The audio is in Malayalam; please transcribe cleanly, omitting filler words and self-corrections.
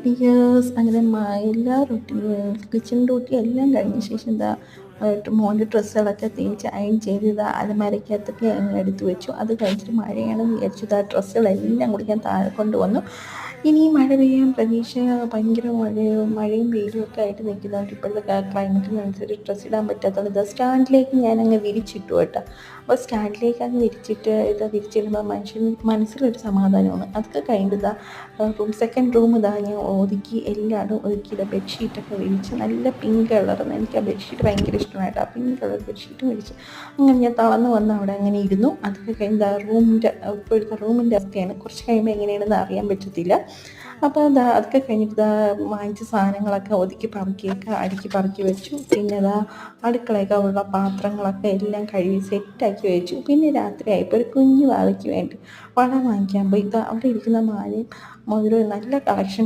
ഡിയേഴ്സ് അങ്ങനെ എല്ലാ കിച്ചൺ ഡ്യൂട്ടി എല്ലാം കഴിഞ്ഞ ശേഷം മോൻ്റെ ഡ്രസ്സുകളൊക്കെ തേച്ച് അയൺ ചെയ്ത് അലമാരയ്ക്കകത്തൊക്കെ അങ്ങ് എടുത്തു വെച്ചു. അത് കഴിഞ്ഞിട്ട് മഴയാണെന്ന് വിചാരിച്ചു ഡ്രസ്സുകളെല്ലാം കൂടി ഞാൻ താഴെ കൊണ്ടുവന്നു. ഇനി മഴ പെയ്യാൻ പ്രതീക്ഷ, ഭയങ്കര മഴയും വെയിലും ഒക്കെ ആയിട്ട് നിൽക്കുന്നതുകൊണ്ട് ഇപ്പോഴത്തെ ക്ലൈമറ്റിനനുസരിച്ച് ഡ്രസ്സ് ഇടാൻ പറ്റാത്തതുകൊണ്ട് സ്റ്റാൻഡിലേക്ക് ഞാനങ്ങ് വിരിച്ചിട്ടു കേട്ടോ. അപ്പോൾ സ്റ്റാൻഡിലേക്ക് അങ്ങ് വിരിച്ചിടുമ്പോൾ മനസ്സിലൊരു സമാധാനമാണ്. അതൊക്കെ കഴിഞ്ഞിട്ട് സെക്കൻഡ് റൂം ഞാൻ ഒതുക്കി, എല്ലായിടും ഒതുക്കി ബെഡ്ഷീറ്റൊക്കെ വിരിച്ച് നല്ല പിങ്ക് കളർന്ന്, എനിക്ക് ആ ബെഡ്ഷീറ്റ് ഭയങ്കര ഇഷ്ടമായിട്ട് ആ പിങ്ക് കളർ ബെഡ്ഷീറ്റ് വിരിച്ച് അങ്ങനെ ഞാൻ തളർന്ന് വന്ന് അവിടെ അങ്ങനെ ഇരുന്നു. അതൊക്കെ കഴിഞ്ഞ് ഇപ്പോഴത്തെ റൂമിൻ്റെ അവസ്ഥയാണ്. കുറച്ച് കഴിയുമ്പോൾ എങ്ങനെയാണെന്ന് അറിയാൻ പറ്റത്തില്ല. അപ്പോൾ അതൊക്കെ കഴിഞ്ഞിട്ട് വാങ്ങിച്ച സാധനങ്ങളൊക്കെ ഒതുക്കി അടുക്കി പറക്കി വെച്ചു. പിന്നെ അടുക്കളയൊക്കെ ഉള്ള പാത്രങ്ങളൊക്കെ എല്ലാം കഴുകി സെറ്റാക്കി വെച്ചു. പിന്നെ രാത്രിയായപ്പോൾ ഒരു കുഞ്ഞു വാവയ്ക്ക് വേണ്ടി വള വാങ്ങിക്കാൻ പോയി. അവിടെ ഇരിക്കുന്ന മാലയും മോതിരവും നല്ല കളക്ഷൻ